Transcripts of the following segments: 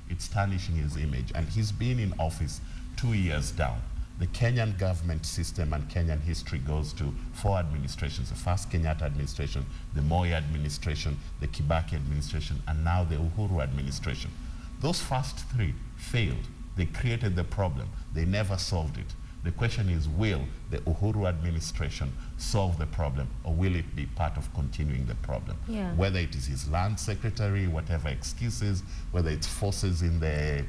it's tarnishing his image. And he's been in office 2 years down. The Kenyan government system and Kenyan history goes to 4 administrations: the first Kenyatta administration, the Moi administration, the Kibaki administration, and now the Uhuru administration. Those first 3 failed. They created the problem. They never solved it. The question is, will the Uhuru administration solve the problem, or will it be part of continuing the problem? Yeah. Whether it is his land secretary, whatever excuses, whether it's forces in the,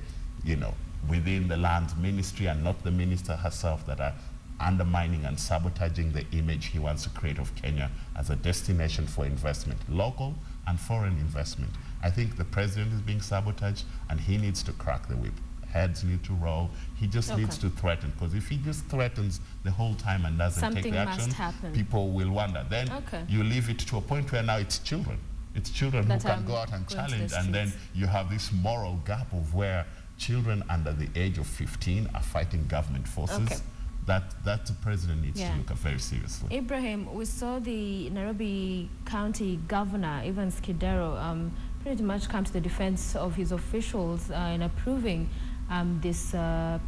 within the land ministry and not the minister herself that are undermining and sabotaging the image he wants to create of Kenya as a destination for investment, local and foreign investment. I think the president is being sabotaged, and he needs to crack the whip. Heads need to roll. He just needs to threaten, because if he just threatens the whole time and doesn't take the action, people will wonder. Then you leave it to a point where now it's children. It's children who can go out and challenge, and then you have this moral gap of where children under the age of 15 are fighting government forces. That the president needs to look at very seriously. Ibrahim, we saw the Nairobi County Governor, Evans Kidero, pretty much come to the defense of his officials in approving this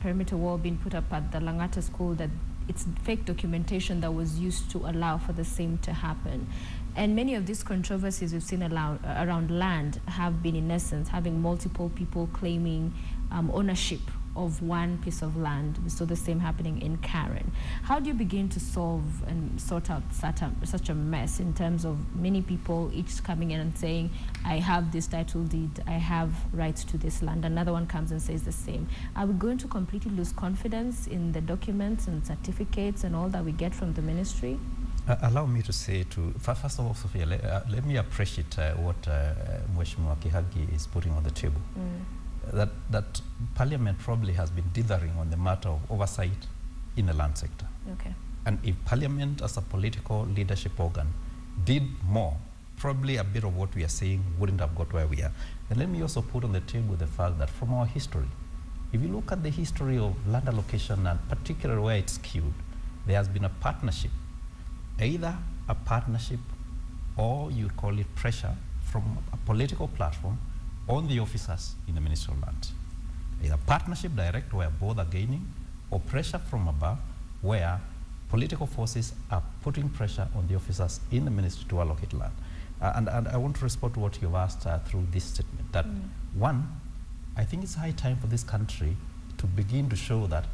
perimeter wall being put up at the Langata school, that it's fake documentation that was used to allow for the same to happen. And many of these controversies we've seen around land have been, in essence, having multiple people claiming ownership of one piece of land. We saw the same happening in Karen. How do you begin to solve and sort out such a mess in terms of many people each coming in and saying, I have this title deed, I have rights to this land. Another one comes and says the same. Are we going to completely lose confidence in the documents and certificates and all that we get from the ministry? Allow me to say, first of all, Sophia, let me appreciate what Mheshimiwa Kihagi is putting on the table. That Parliament probably has been dithering on the matter of oversight in the land sector. And if Parliament as a political leadership organ did more, probably a bit of what we are saying wouldn't have got where we are. And let me also put on the table the fact that from our history, if you look at the history of land allocation, and particularly where it's skewed, there has been a partnership, either a partnership or you call it pressure from a political platform on the officers in the Ministry of Land. Either partnership direct where both are gaining, or pressure from above where political forces are putting pressure on the officers in the ministry to allocate land. And I want to respond to what you've asked through this statement. That one, I think it's high time for this country to begin to show that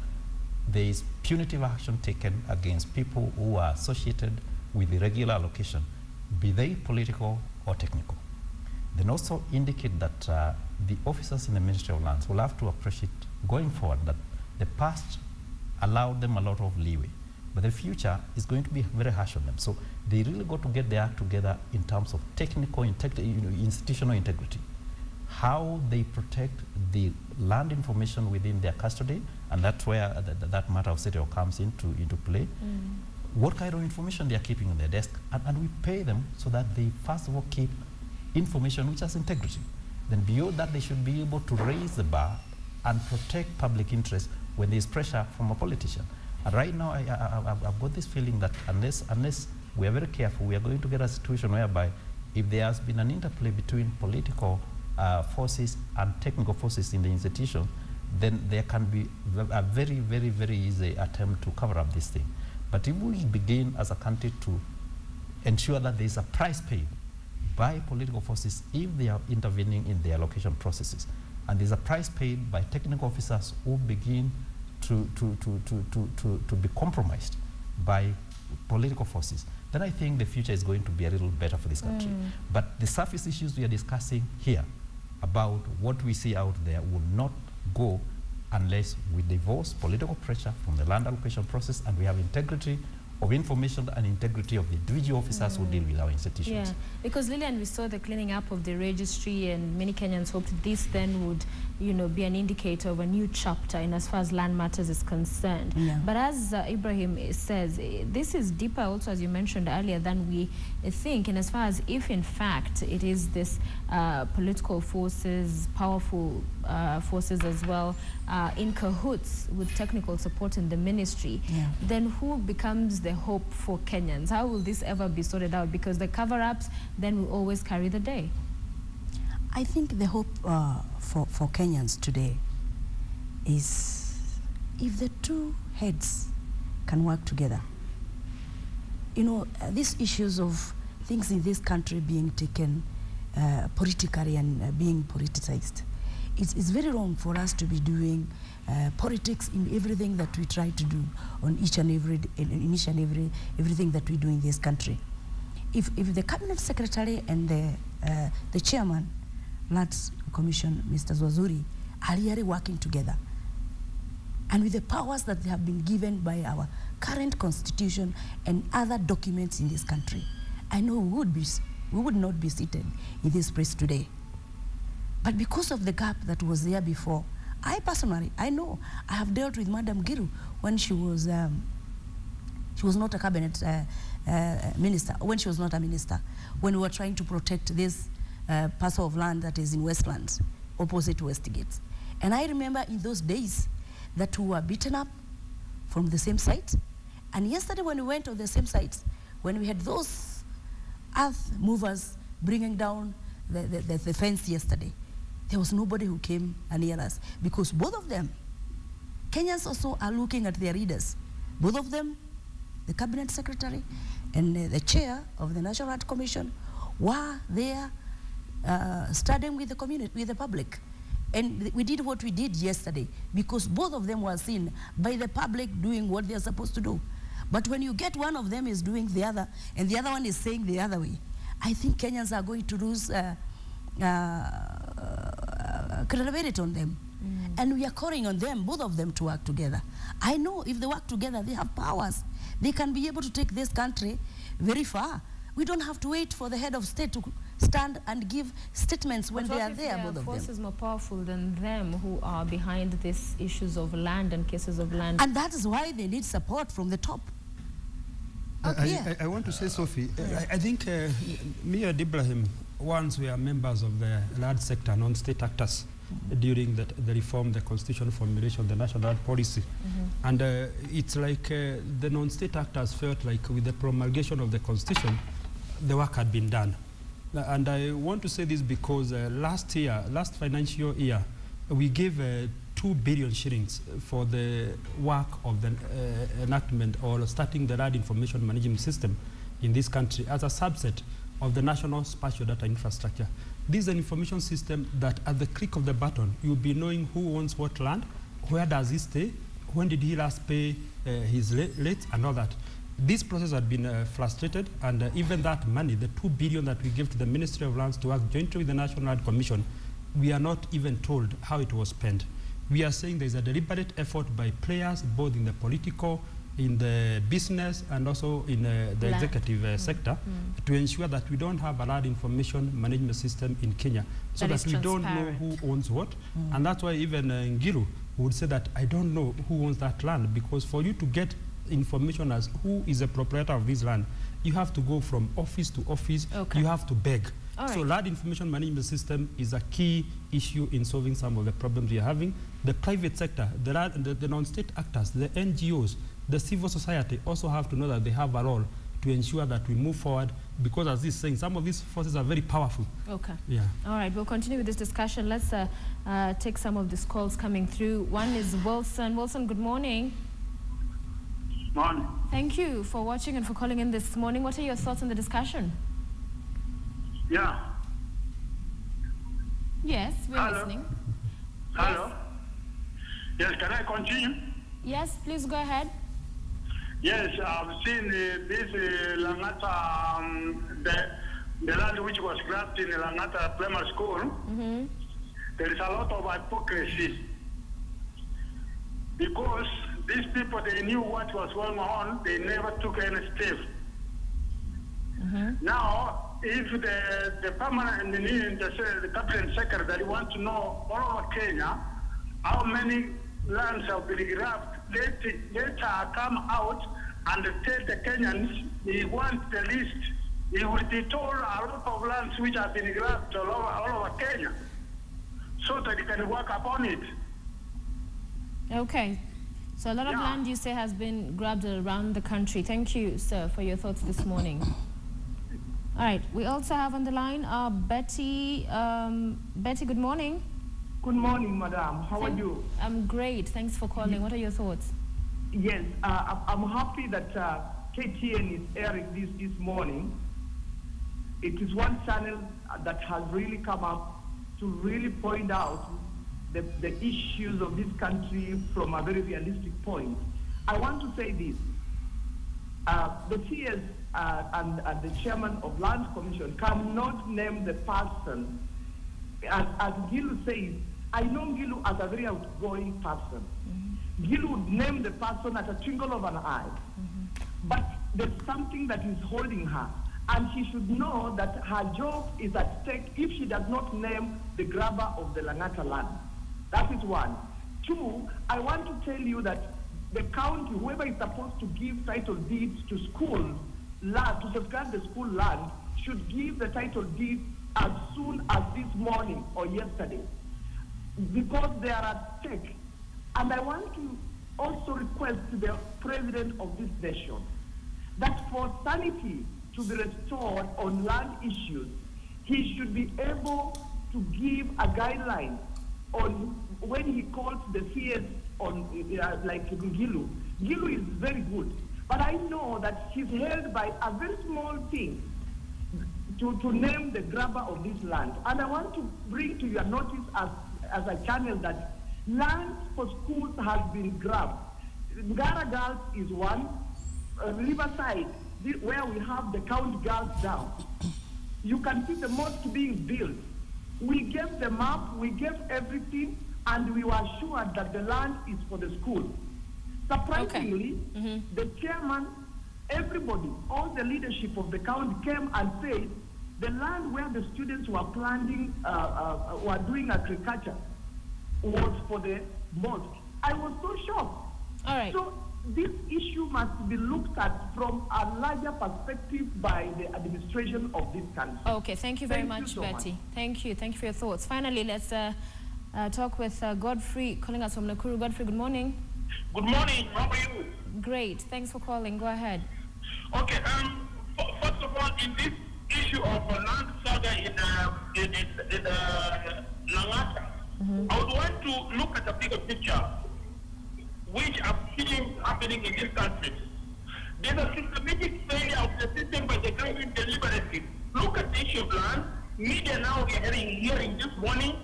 there is punitive action taken against people who are associated with irregular allocation, be they political or technical. Then also indicate that the officers in the Ministry of Lands will have to appreciate going forward that the past allowed them a lot of leeway, but the future is going to be very harsh on them. So they really got to get their act together in terms of technical, institutional integrity, how they protect the land information within their custody, and that's where that matter of state comes into play. What kind of information they are keeping on their desk, and we pay them so that they first of all keep information which has integrity. Then beyond that, they should be able to raise the bar and protect public interest when there is pressure from a politician. And right now, I've got this feeling that unless we are very careful, we are going to get a situation whereby if there has been an interplay between political forces and technical forces in the institution, then there can be a very, very, very easy attempt to cover up this thing. But if we begin as a country to ensure that there is a price paid by political forces if they are intervening in the allocation processes, and there's a price paid by technical officers who begin to be compromised by political forces, then I think the future is going to be a little better for this country. But the surface issues we are discussing here about what we see out there will not go unless we divorce political pressure from the land allocation process, and we have integrity of information and integrity of the individual officers who deal with our institutions. Yeah, because Lillian, we saw the cleaning up of the registry, and many Kenyans hoped this then would, be an indicator of a new chapter in as far as land matters is concerned. But as Ibrahim says, this is deeper also, as you mentioned earlier, than we think, and as far as if in fact it is this political forces, powerful forces as well, in cahoots with technical support in the ministry, then who becomes the hope for Kenyans? How will this ever be sorted out? Because the cover-ups then will always carry the day. I think the hope for Kenyans today is if the two heads can work together. You know, these issues of things in this country being taken politically and being politicized, it's very wrong for us to be doing politics in everything that we try to do on everything that we do in this country. If the cabinet secretary and the chairman, Lands Commission, Mr. Zwazuri, are really working together, and with the powers that they have been given by our current constitution and other documents in this country, I know we would not be seated in this place today. But because of the gap that was there before, I personally, I know, I have dealt with Madam Giru when she was not a cabinet minister, when she was not a minister, when we were trying to protect this parcel of land that is in Westlands, opposite Westgate. And I remember in those days that we were beaten up from the same site. And yesterday when we went on the same sites, when we had those earth movers bringing down the fence yesterday, there was nobody who came near us, because both of them, Kenyans also are looking at their leaders. Both of them, the cabinet secretary and the chair of the National Art Commission, were there studying with the community, with the public. And we did what we did yesterday because both of them were seen by the public doing what they're supposed to do. But when you get one of them is doing the other and the other one is saying the other way, I think Kenyans are going to lose credibility on them. And we are calling on them, both of them, to work together. I know if they work together, they have powers. They can be able to take this country very far. We don't have to wait for the head of state to stand and give statements when they are there, both of them. Forces more powerful than them who are behind these issues of land and cases of land. And that is why they need support from the top. I want to say, Sophie, I think me and Ibrahim, once we are members of the land sector, non-state actors, during the reform, the constitutional formulation, the national land policy. And it's like the non-state actors felt like with the promulgation of the constitution, the work had been done. And I want to say this because last financial year, we gave 2 billion shillings for the work of the enactment or starting the land information management system in this country as a subset of the national spatial data infrastructure. This is an information system that at the click of the button, you'll be knowing who owns what land, where does he stay, when did he last pay his rates and all that. This process had been frustrated, and even that money, the 2 billion that we give to the Ministry of Lands to work jointly with the National Land Commission, we are not even told how it was spent. We are saying there's a deliberate effort by players, both in the political, in the business, and also in the executive sector, to ensure that we don't have a land information management system in Kenya, so that we don't know who owns what. And that's why even Ngiru would say that I don't know who owns that land, because for you to get information as who is the proprietor of this land, you have to go from office to office, you have to beg. So land information management system is a key issue in solving some of the problems we are having. The private sector, the non-state actors, the NGOs, the civil society also have to know that they have a role to ensure that we move forward, because as this is saying, some of these forces are very powerful. Yeah. All right, we'll continue with this discussion. Let's take some of these calls coming through. One is Wilson. Wilson, good morning. Morning. Thank you for watching and for calling in this morning. What are your thoughts on the discussion? Yeah. Yes, we're listening. Hello. Yes, can I continue? Yes, please go ahead. Yes, I've seen this Langata, the land which was grabbed in Langata Primary School. There is a lot of hypocrisy, because these people, they knew what was going on, they never took any step. Now, if the permanent, the cabinet secretary wants to know all over Kenya how many lands have been grabbed, let her come out and tell the Kenyans he wants the list. He will be told a lot of lands which have been grabbed all over Kenya, so that he can work upon it. Okay. So a lot of land, you say, has been grabbed around the country. Thank you, sir, for your thoughts this morning. All right, we also have on the line Betty. Betty, good morning. Good morning, madam. How are you? I'm great. Thanks for calling. What are your thoughts? Yes, I'm happy that KTN is airing this morning. It is one channel that has really come up to really point out the issues of this country from a very realistic point. I want to say this. The CS and the chairman of Land Commission cannot name the person. As Gilu says, I know Gilu as a very outgoing person. Gilu would name the person at a twinkle of an eye. But there's something that is holding her. And she should know that her job is at stake if she does not name the grabber of the Langata land. That is one. Two, I want to tell you that the county, whoever is supposed to give title deeds to schools, land, to safeguard the school land, should give the title deed as soon as this morning or yesterday, because they are at stake. And I want to also request to the president of this nation that for sanity to be restored on land issues, he should be able to give a guideline on when he calls the CS on like Gilu. Gilu is very good, but I know that he's held by a very small thing to name the grabber of this land. And I want to bring to your notice as a channel that land for schools has been grabbed. Ngara Girls is one, Riverside, where we have the Count Girls down. You can see the mosque being built. We gave the map, we gave everything, and we were assured that the land is for the school. Surprisingly, the chairman, everybody, all the leadership of the county came and said the land where the students were planting, were doing agriculture, was for the mosque. I was so shocked. All right. So this issue must be looked at from a larger perspective by the administration of this country. Okay, thank you very much, Betty. Thank you for your thoughts. Finally, let's talk with Godfrey, calling us from Nakuru. Godfrey, good morning. Good morning. How are you? Great. Thanks for calling. Go ahead. Okay. First of all, in this issue of land saga in Langata, I would want to look at the bigger picture, which I'm seeing happening in this country. There's a systematic failure of the system by the government deliberately. Look at the issue of land. Media now we are hearing this morning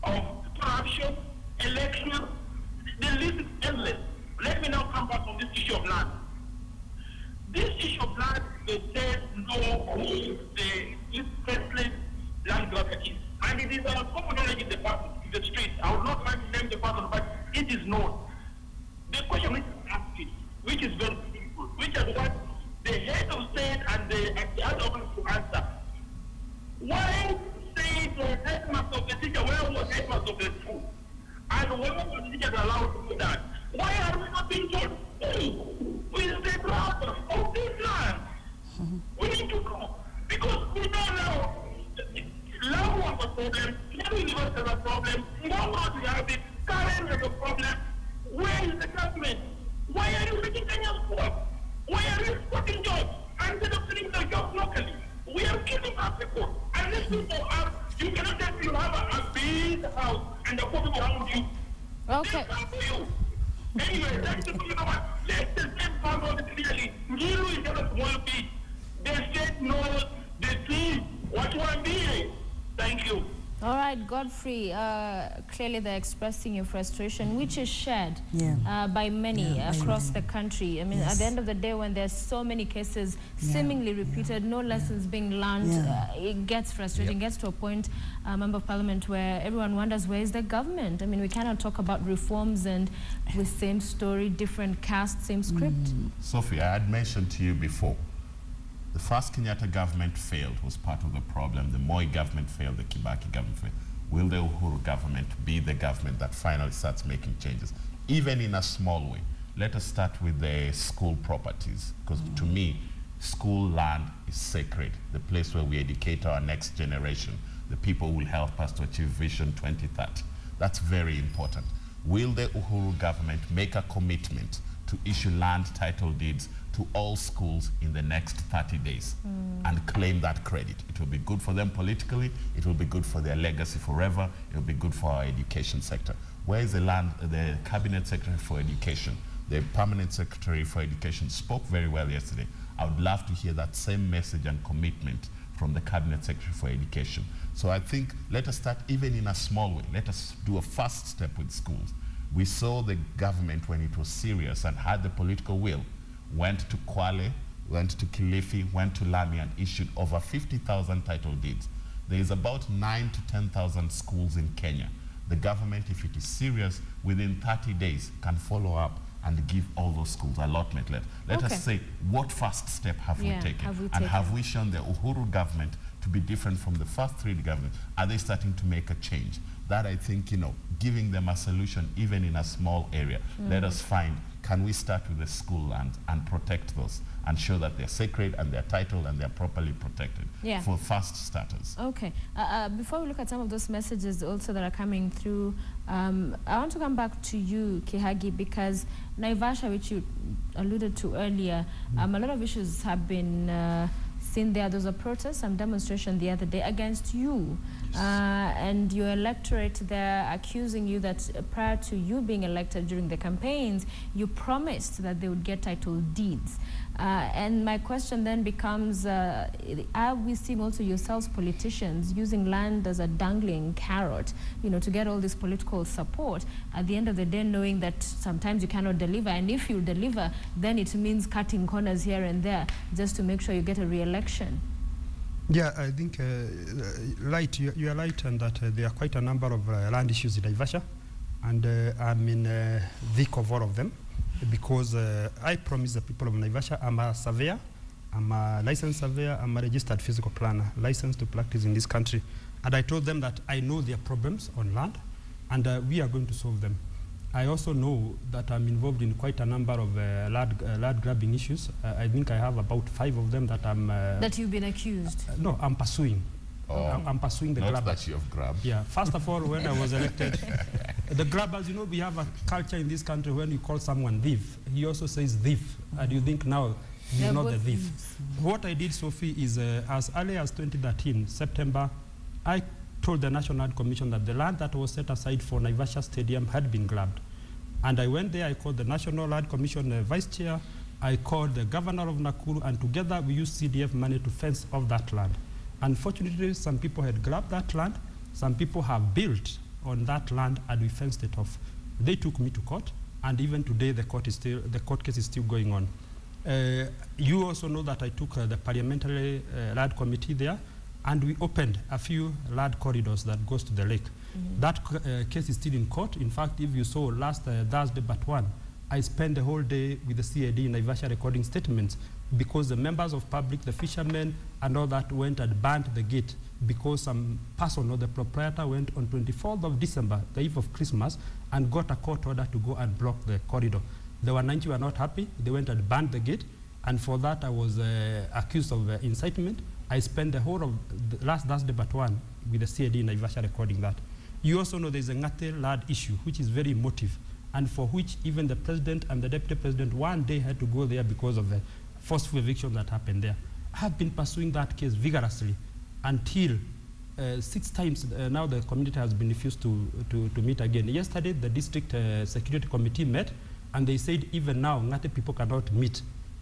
of corruption, elections. The list is endless. Let me now come back on this issue of land. This issue of land, they said no who the first land grabber is. And it is a common knowledge in the street. I would not like to name the person, but it is known. The question which is asking, which is very simple, which is what the head of state and the other one to answer. Why say the headmaster of the teacher, where was the headmaster of the school? And where was the teacher allowed to do that? Why are we not being told who is the brother of this land? We need to know, because we don't know. Love was a problem, New Universe has a problem, Ngoma we have it, Karen has a problem. Where is the government? Why are you making Kenya's work? Why are you supporting jobs instead of doing the jobs locally? We are killing our people. And these people are, you cannot just you have a big house and the people around you. Okay. Anyway, that's the thing about, let the state government clearly. Gilu is just a small piece. The state knows the thing, what you are doing. Thank you. All right, Godfrey, clearly they're expressing your frustration, which is shared by many across the country. I mean, at the end of the day, when there's so many cases seemingly repeated, no lessons being learned, it gets frustrating, gets to a point, Member of Parliament, where everyone wonders, where is the government? I mean, we cannot talk about reforms and with same story, different cast, same script. Sophie, I had mentioned to you before, the first Kenyatta government failed, was part of the problem. The Moi government failed, the Kibaki government failed. Will the Uhuru government be the government that finally starts making changes, even in a small way? Let us start with the school properties, because to me, school land is sacred, the place where we educate our next generation, the people who will help us to achieve Vision 2030. That's very important. Will the Uhuru government make a commitment to to issue land title deeds to all schools in the next 30 days and claim that credit. It will be good for them politically, it will be good for their legacy forever, it will be good for our education sector. Where is the Cabinet Secretary for Education? The Permanent Secretary for Education spoke very well yesterday. I would love to hear that same message and commitment from the Cabinet Secretary for Education. So I think let us start even in a small way. Let us do a first step with schools. We saw the government, when it was serious and had the political will, went to Kwale, went to Kilifi, went to Lami and issued over 50,000 title deeds. There is about 9,000 to 10,000 schools in Kenya. The government, if it is serious, within 30 days can follow up and give all those schools allotment. Let us say, what first step have we taken? And have we shown the Uhuru government to be different from the first three governments? Are they starting to make a change? That I think, giving them a solution even in a small area. Let us find, can we start with the school and protect those and show that they're sacred and they're titled and they're properly protected for fast starters. Okay. Before we look at some of those messages also that are coming through, I want to come back to you, Kihagi, because Naivasha, which you alluded to earlier, a lot of issues have been seen there. There was a protest, some demonstration the other day against you. And your electorate there accusing you that prior to you being elected during the campaigns, you promised that they would get title deeds. And my question then becomes, are we seeing also yourselves, politicians, using land as a dangling carrot, to get all this political support, at the end of the day knowing that sometimes you cannot deliver, and if you deliver, then it means cutting corners here and there just to make sure you get a re-election? Yeah, I think you are right, and that there are quite a number of land issues in Naivasha, and I'm in thick of all of them, because I promised the people of Naivasha, I'm a surveyor, I'm a licensed surveyor, I'm a registered physical planner, licensed to practice in this country, and I told them that I know their problems on land, and we are going to solve them. I also know that I'm involved in quite a number of land grabbing issues. I think I have about 5 of them that I'm... that you've been accused? No, I'm pursuing. I'm pursuing the grabbers. Not that you have grabbed. Yeah, first of all, when I was elected, the grabbers, we have a culture in this country when you call someone thief, he also says thief, and you think now he's not the thief. What I did, Sophie, is as early as 2013, September, I told the National Land Commission that the land that was set aside for Naivasha Stadium had been grabbed. And I went there, I called the National Land Commission Vice Chair, I called the Governor of Nakuru, and together we used CDF money to fence off that land. Unfortunately, some people had grabbed that land, some people have built on that land, and we fenced it off. They took me to court, and even today the court case is still going on. You also know that I took the Parliamentary Land Committee there, and we opened a few land corridors that goes to the lake. That case is still in court. In fact, if you saw last Thursday but one, I spent the whole day with the CID in Naivasha recording statements, because the members of public, the fishermen, and all that went and burned the gate because some person or the proprietor went on 24th of December, the eve of Christmas, and got a court order to go and block the corridor. The 190 were not happy. They went and burned the gate, and for that I was accused of incitement. I spent the whole of the last Thursday but one with the CID in Naivasha recording that. You also know there's a Ngate land issue, which is very emotive, and for which even the president and the deputy president one day had to go there because of the forceful eviction that happened there. I have been pursuing that case vigorously until 6 times now the community has been refused to meet again. Yesterday, the district security committee met, and they said even now Ngate people cannot meet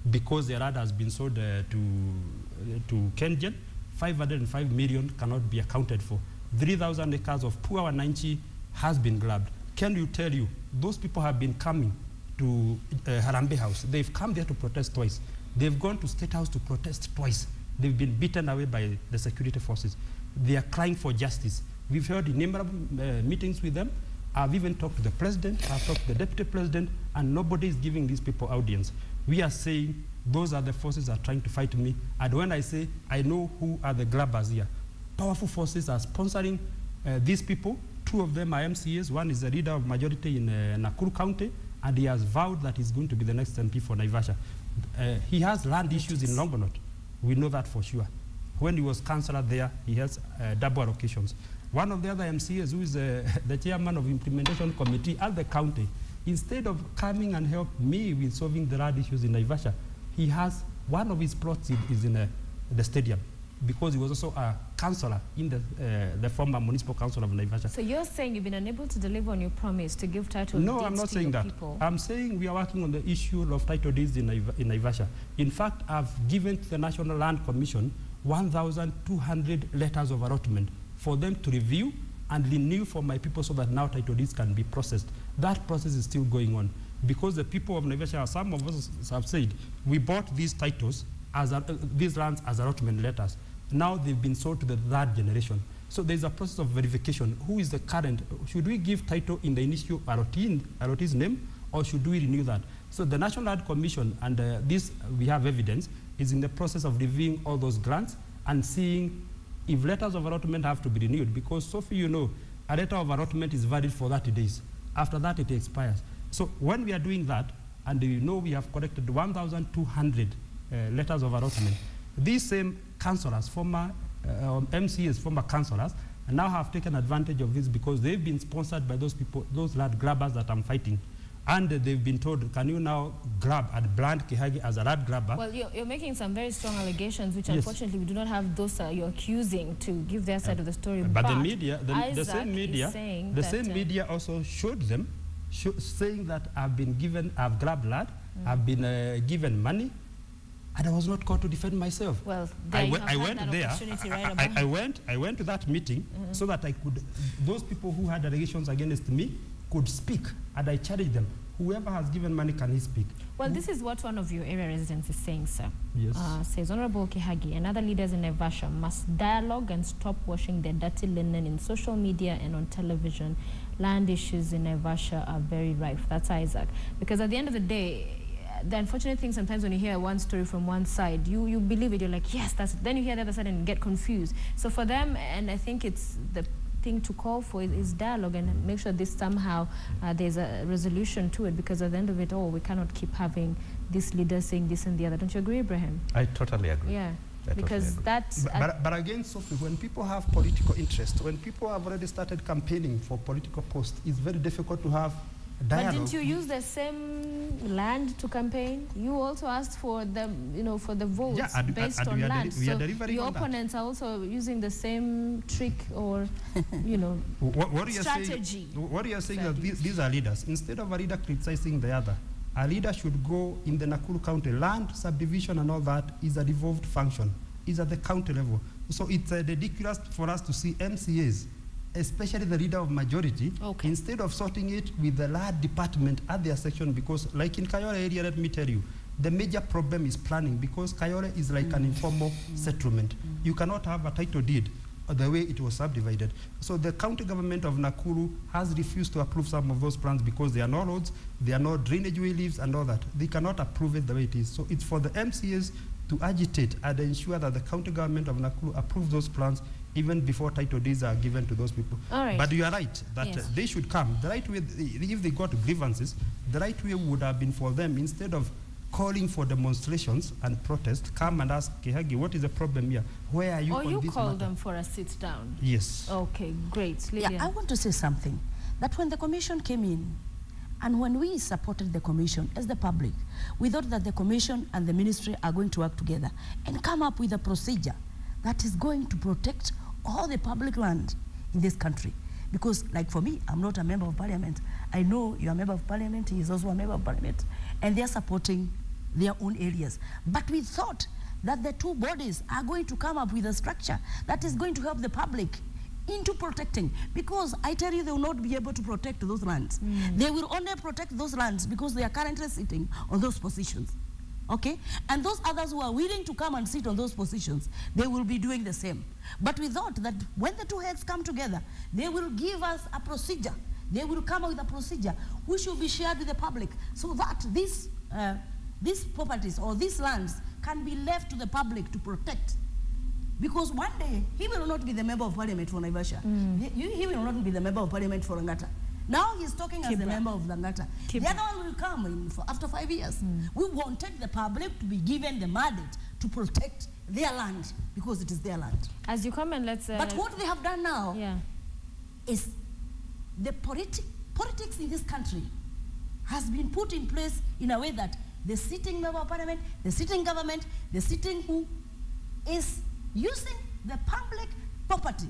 because their land has been sold to Kengen. 505 million cannot be accounted for. 3,000 acres of poor Wananchi has been grabbed. Can you tell you, those people have been coming to Harambee House. They've come there to protest twice. They've gone to State House to protest twice. They've been beaten away by the security forces. They are crying for justice. We've held innumerable meetings with them. I've even talked to the president, I've talked to the deputy president, and nobody is giving these people audience. We are saying those are the forces that are trying to fight me. And when I say I know who are the grabbers here, powerful forces are sponsoring these people. 2 of them are MCAs. One is the leader of majority in Nakuru County, and he has vowed that he's going to be the next MP for Naivasha. He has land issues in Longonot. We know that for sure. When he was councillor there, he has double allocations. One of the other MCAs, who is the chairman of implementation committee at the county, instead of coming and help me with solving the land issues in Naivasha, he has one of his plots is in the stadium, because he was also a councillor in the former municipal council of Naivasha. So you're saying you've been unable to deliver on your promise to give title deeds to people? No, I'm not saying that. I'm saying we are working on the issue of title deeds in Naivasha. In fact, I've given to the National Land Commission 1,200 letters of allotment for them to review and renew for my people, so that now title deeds can be processed. That process is still going on, because the people of Naivasha, some of us have said, we bought these titles, these lands as allotment letters. Now they've been sold to the third generation. So there's a process of verification. Who is the current? Should we give title in the initial allottee's name, or should we renew that? So the National Land Commission, and this we have evidence, is in the process of reviewing all those grants and seeing if letters of allotment have to be renewed, because Sophie, you know, a letter of allotment is valid for 30 days. After that, it expires. So when we are doing that, and you know we have collected 1,200 letters of allotment, these same councillors, former MCAs, former councillors, now have taken advantage of this, because they've been sponsored by those people, those land grabbers that I'm fighting. And they've been told, can you now grab and brand Kihagi as a land grabber? Well, you're making some very strong allegations, which unfortunately we do not have those you're accusing to give their side of the story. But the media, the same media also showed them, saying that I've grabbed land, I've been given money, and I was not called to defend myself. Well, I went there. I went to that meeting so that I could, those people who had allegations against me could speak, and I challenged them. Whoever has given money, can he speak? Well, this is what one of your area residents is saying, sir. Yes. Says, Honorable Kihagi and other leaders in Naivasha must dialogue and stop washing their dirty linen in social media and on television. Land issues in Naivasha are very rife. That's Isaac. Because at the end of the day, the unfortunate thing sometimes when you hear one story from one side, you believe it, you're like, yes, that's it. Then you hear the other side and get confused. So for them, and I think it's the thing to call for is dialogue, and make sure this somehow there's a resolution to it, because at the end of it all, we cannot keep having this leader saying this and the other. Don't you agree, Ibrahim? I totally agree. Yeah. Because that's... But again, Sophie, when people have political interest, when people have already started campaigning for political posts, it's very difficult to have dialogue. But didn't you use the same land to campaign? You also asked for the, for the votes based on land. So your opponents are also using the same trick or, strategy. What you are saying is these are leaders. Instead of a leader criticizing the other, a leader should go in the Nakuru County. Land subdivision and all that is a devolved function. It's at the county level. So it's ridiculous for us to see MCAs, especially the leader of majority, instead of sorting it with the land department at their section, because like in Kayole area, let me tell you, the major problem is planning, because Kayole is like an informal settlement. You cannot have a title deed the way it was subdivided. So the county government of Nakuru has refused to approve some of those plans because there are no roads, there are no drainage way leaves and all that. They cannot approve it the way it is. So it's for the MCAs to agitate and ensure that the county government of Nakuru approves those plans even before title deeds are given to those people. All right. But you are right that they should come. The right way, if they got grievances, the right way would have been for them, instead of calling for demonstrations and protests, come and ask Kihagi, what is the problem here? Where are you on this matter? Or you call them for a sit down. Yes. Okay, great. Lillian. Yeah, I want to say something. That when the commission came in, and when we supported the commission as the public, we thought that the commission and the ministry are going to work together and come up with a procedure that is going to protect all the public land in this country. Because, like for me, I'm not a member of parliament. I know you're a member of parliament, he is also a member of parliament, and they're supporting their own areas. But we thought that the two bodies are going to come up with a structure that is going to help the public into protecting, because I tell you, they will not be able to protect those lands. They will only protect those lands because they are currently sitting on those positions. Okay? And those others who are willing to come and sit on those positions, they will be doing the same. But we thought that when the two heads come together, they will give us a procedure. They will come up with a procedure which will be shared with the public, so that these properties or these lands can be left to the public to protect. Because one day, he will not be the member of parliament for Naivasha. He will not be the member of parliament for Langata. Now he's talking as the member of Langata. The other one will come in after 5 years. We wanted the public to be given the mandate to protect their land, because it is their land. As you come and let's... but what they have done now is the politics in this country has been put in place in a way that the sitting member of parliament, the sitting government, the sitting who is using the public property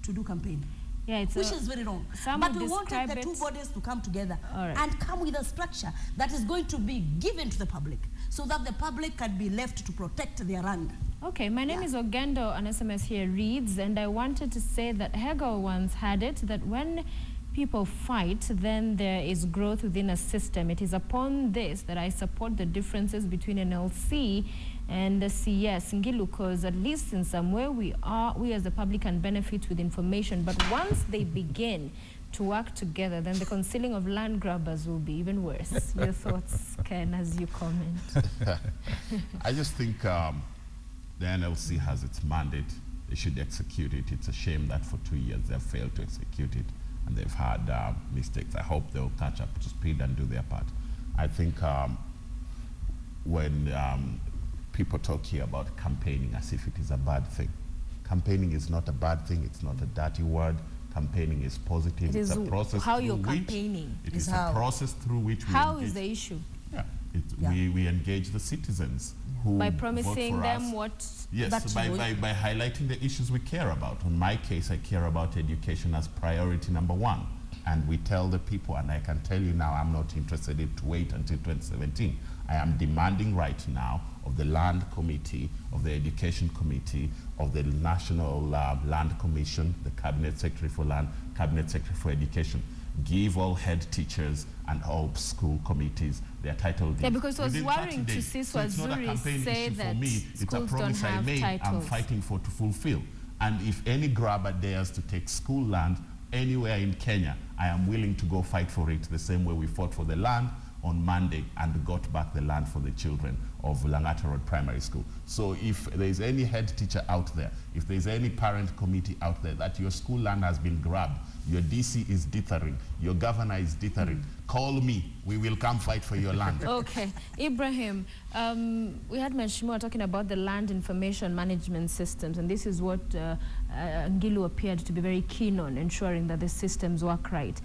to do campaign. Yeah, it's which is very wrong. But we wanted the two bodies to come together and come with a structure that is going to be given to the public so that the public can be left to protect their land. Okay, my name is Ogendo. An SMS here reads, and I wanted to say that Hegel once had it that when people fight, then there is growth within a system. It is upon this that I support the differences between NLC and the CS Ngilu, because at least in some way we as the public can benefit with information. But once they begin to work together, then the concealing of land grabbers will be even worse. Your thoughts, Ken, as you comment? I just think the NLC has its mandate. They should execute it. It's a shame that for 2 years they've failed to execute it and they've had mistakes. I hope they'll catch up to speed and do their part. I think when people talk here about campaigning as if it is a bad thing. Campaigning is not a bad thing. It's not a dirty word. Campaigning is positive. It's a process how you're campaigning. It is a process through which we How engage. is the issue? We engage the citizens who by promising vote for them us. what? Yes, by highlighting the issues we care about. In my case, I care about education as priority number one. And we tell the people, and I can tell you now, I'm not interested in to wait until 2017. I am demanding right now of the Land Committee, of the Education Committee, of the National Land Commission, the Cabinet Secretary for Land, Cabinet Secretary for Education, give all head teachers and all school committees their title deeds. Yeah, because it was within worrying 30 to days. see So it's not a Swazuri campaign say issue that for me. It's a schools promise don't I have made. titles. I'm fighting for to fulfill. And if any grabber dares to take school land anywhere in Kenya, I am willing to go fight for it the same way we fought for the land on Monday and got back the land for the children of Langata Road Primary School. So if there is any head teacher out there, if there is any parent committee out there that your school land has been grabbed, your DC is dithering, your governor is dithering, call me, we will come fight for your land. Okay. Ibrahim, we had Mheshimiwa talking about the land information management systems, and this is what Ngilu appeared to be very keen on, ensuring that the systems work right.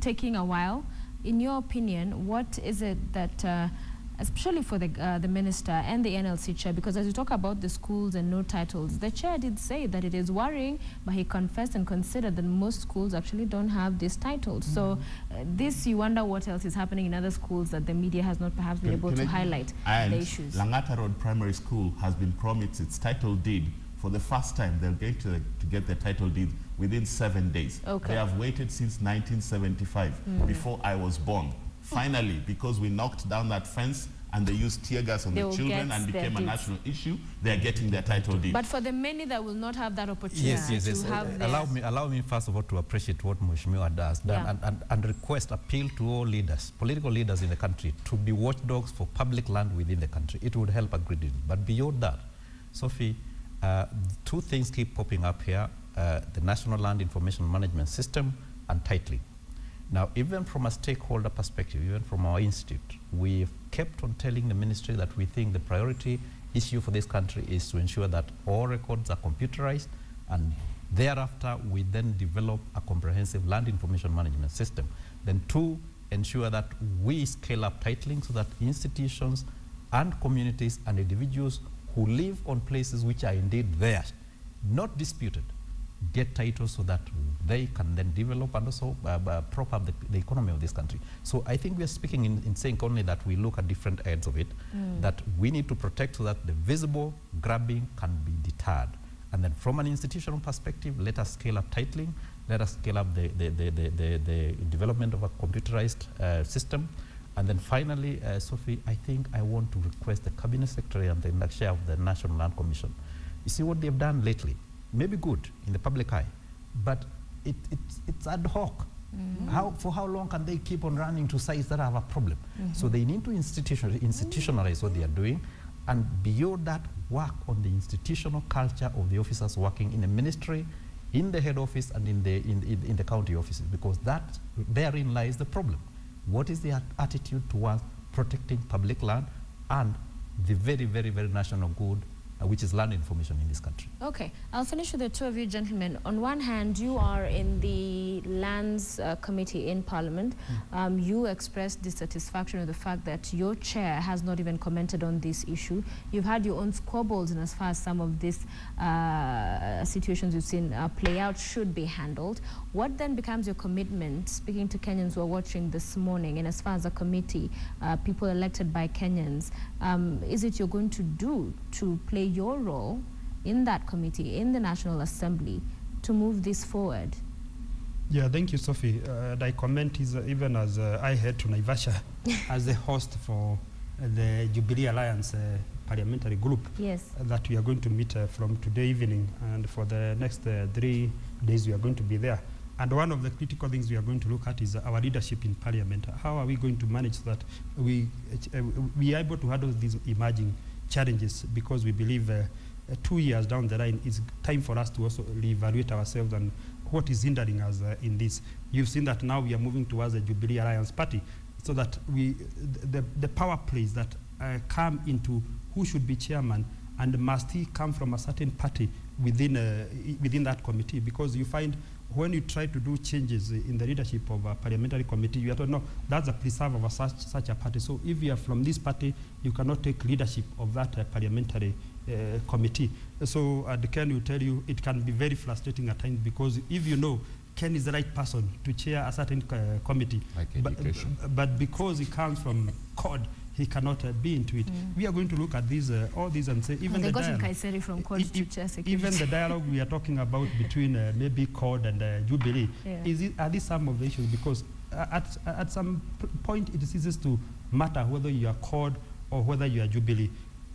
Taking a while, in your opinion, what is it that, especially for the minister and the NLC chair, because as you talk about the schools and no titles, the chair did say that it is worrying, but he confessed and considered that most schools actually don't have these titles. So this, you wonder what else is happening in other schools that the media has not perhaps been able to highlight the issues. Langata Road Primary School has been promised its title deed. For the first time, they're going to get the title deed within 7 days. Okay. They have waited since 1975, before I was born. Finally, because we knocked down that fence and they used tear gas on the children and became a national issue, they're getting their title deed. But for the many that will not have that opportunity yes. to have allow me first of all to appreciate what Mheshimiwa does and request, appeal to all leaders, political leaders in the country, to be watchdogs for public land within the country. It would help a great deal. But beyond that, Sophie, two things keep popping up here, the National Land Information Management System and titling. Now, even from a stakeholder perspective, even from our institute, we've kept on telling the ministry that we think the priority issue for this country is to ensure that all records are computerized, and thereafter we then develop a comprehensive land information management system. Then two, ensure that we scale up titling so that institutions and communities and individuals who live on places which are indeed theirs, not disputed, get titles so that they can then develop and also prop up the economy of this country. So I think we are speaking in saying only that we look at different ends of it, that we need to protect so that the visible grabbing can be deterred. And then from an institutional perspective, let us scale up titling, let us scale up the development of a computerized system. And then finally, Sophie, I think I want to request the Cabinet Secretary and the chair of the National Land Commission. You see what they've done lately? Maybe good in the public eye, but it's ad hoc. For how long can they keep on running to sites that have a problem? So they need to institutionalize what they are doing, and beyond that, work on the institutional culture of the officers working in the ministry, in the head office, and in the county offices, because therein lies the problem. What is their attitude towards protecting public land and the very, very, very national good which is land information in this country. Okay, I'll finish with the two of you gentlemen. On one hand, you are in the Lands Committee in Parliament. You expressed dissatisfaction with the fact that your chair has not even commented on this issue. You've had your own squabbles in as far as some of these situations you've seen play out should be handled. What then becomes your commitment, speaking to Kenyans who are watching this morning, and as far as a committee, people elected by Kenyans, is it you're going to do to play your role in that committee, in the National Assembly, to move this forward? Yeah, thank you, Sophie. I comment is even as I head to Naivasha as the host for the Jubilee Alliance parliamentary group. Yes. That we are going to meet from today evening, and for the next 3 days we are going to be there. And one of the critical things we are going to look at is our leadership in Parliament. How are we going to manage that we are able to handle these emerging challenges, because we believe 2 years down the line, it's time for us to also reevaluate ourselves and what is hindering us in this. You've seen that now we are moving towards the Jubilee Alliance Party, so that the power plays that come into who should be chairman and must he come from a certain party within that committee, because you find when you try to do changes in the leadership of a parliamentary committee, you have to know that's a preserve of such a party. So if you are from this party, you cannot take leadership of that parliamentary committee. So Ken will tell you it can be very frustrating at times, because if you know Ken is the right person to chair a certain committee, like education, but because he comes from COD, he cannot be into it. We are going to look at these, all these, and say even they the got dialogue, Kaiseri from COD to chair security. even the dialogue we are talking about between maybe COD and Jubilee, are these some of the issues? Because at some point it ceases to matter whether you are COD or whether you are Jubilee.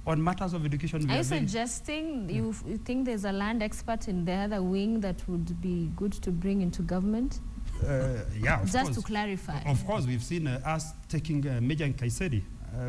On matters of education, are you suggesting you think there's a land expert in the other wing that would be good to bring into government? Yeah, of just course. To clarify. Of course, we've seen us taking Major Kaiseri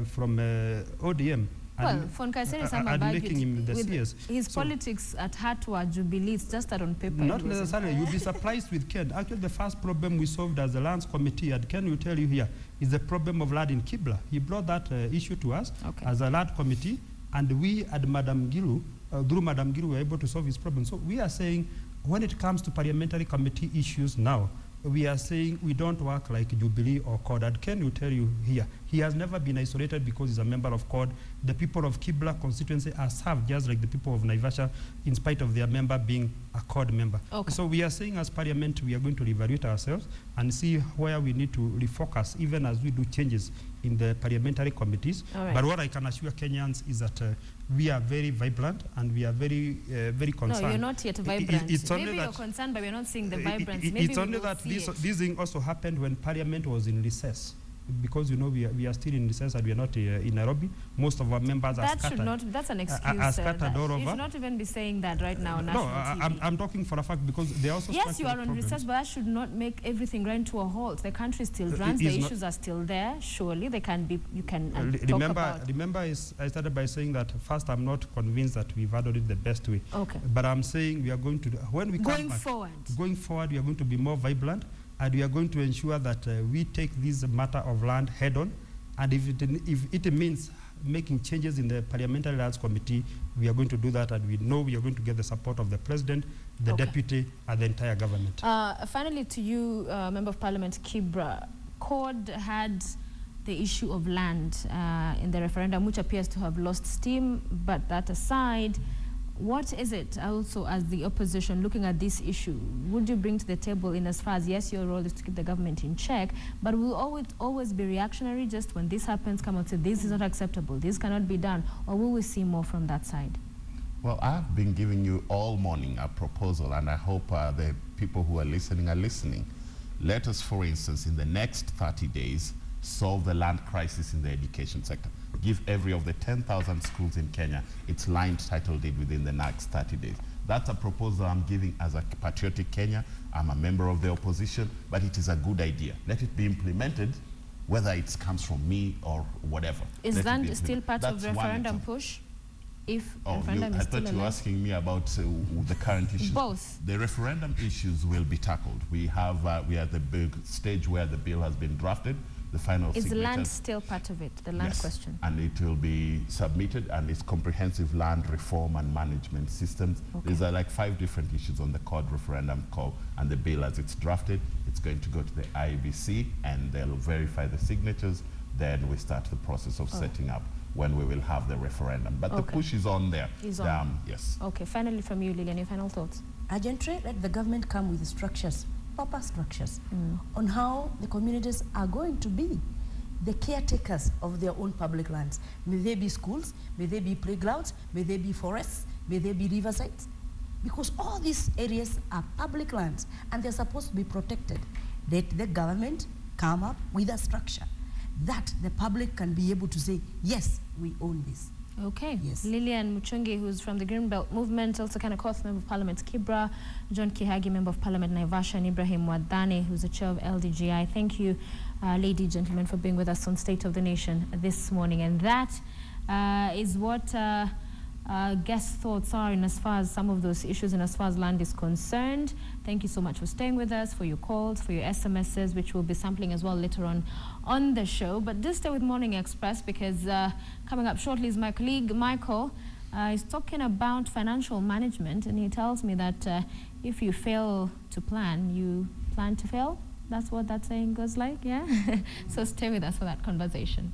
from ODM. Well, for Kaiseri, some have argued his politics at heart were Jubilee. It's just that on paper. Not necessarily. You'll be surprised with Ken. Actually, the first problem we solved as the Lands Committee, and Ken will tell you here, is the problem of land in Kibra. He brought that issue to us as a Land Committee, and we at Madam Gilu, through Madam Gilu, were able to solve his problem. So we are saying, when it comes to parliamentary committee issues now, we are saying we don't work like Jubilee or COD. And Ken will tell you here, he has never been isolated because he's a member of COD. The people of Kibra constituency are served just like the people of Naivasha, in spite of their member being a COD member. So we are saying as Parliament, we are going to evaluate ourselves and see where we need to refocus, even as we do changes in the parliamentary committees. But what I can assure Kenyans is that we are very vibrant and we are very concerned. No, you're not yet vibrant. Maybe you're concerned, but we're not seeing the vibrance. It's only that this thing also happened when Parliament was in recess. Because, you know, we are still in recess and we are not in Nairobi. Most of our members are scattered. That's an excuse. Are scattered all over. You should not even be saying that right now on national TV. I'm talking for a fact, because they also... Yes, you are on recess, but that should not make everything run to a halt. The country still runs. The issues are still there. Surely they can be... You can talk about... Remember, I started by saying that first, I'm not convinced that we've handled it the best way. But I'm saying we are going to... When we come back, going forward, we are going to be more vibrant. And we are going to ensure that we take this matter of land head on. And if it means making changes in the Parliamentary Lands Committee, we are going to do that. And we know we are going to get the support of the President, the Deputy, and the entire government. Finally, to you, Member of Parliament Kibra, COD had the issue of land in the referendum, which appears to have lost steam. But that aside, what is it also as the opposition looking at this issue would you bring to the table in as far as, yes, your role is to keep the government in check, but will always be reactionary just when this happens, come out and say this is not acceptable, this cannot be done, or will we see more from that side? Well, I've been giving you all morning a proposal, and I hope the people who are listening. Let us, for instance, in the next 30 days, solve the land crisis in the education sector. Give every of the 10,000 schools in Kenya its land title deed within the next 30 days. That's a proposal I'm giving as a patriotic Kenya. I'm a member of the opposition, but it is a good idea. Let it be implemented, whether it comes from me or whatever. Is that still part of the referendum push? If referendum is still I thought you were asking me about the current issues. Both. The referendum issues will be tackled. We are at the big stage where the bill has been drafted. the final Is signatures. land still part of it, the land Yes, question? and it will be submitted, and it's comprehensive land reform and management systems. Okay. These are like 5 different issues on the court referendum call, and the bill as it's drafted, it's going to go to the IEBC, and they'll verify the signatures. Then we start the process of setting up when we will have the referendum. But the push is on there. Is on. Yes. Okay, finally from you, Lillian, your final thoughts? Urgently, let the government come with structures, proper structures, on how the communities are going to be the caretakers of their own public lands. May they be schools, may they be playgrounds, may they be forests, may they be riversides. Because all these areas are public lands and they're supposed to be protected. Let the government come up with a structure that the public can be able to say, yes, we own this. Okay. Yes. Lillian Muchungi, who's from the Green Belt Movement, also kind of Court Member of Parliament Kibra, John Kihagi, Member of Parliament Naivasha, and Ibrahim Wadani, who's the chair of LDGI. Thank you, ladies and gentlemen, for being with us on State of the Nation this morning. And that is what guest thoughts are in as far as some of those issues and as far as land is concerned. Thank you so much for staying with us, for your calls, for your SMSs, which we'll be sampling as well later on the show. But do stay with Morning Express, because coming up shortly is my colleague Michael. He's talking about financial management, and he tells me that if you fail to plan, you plan to fail. That's what that saying goes like, yeah? So stay with us for that conversation.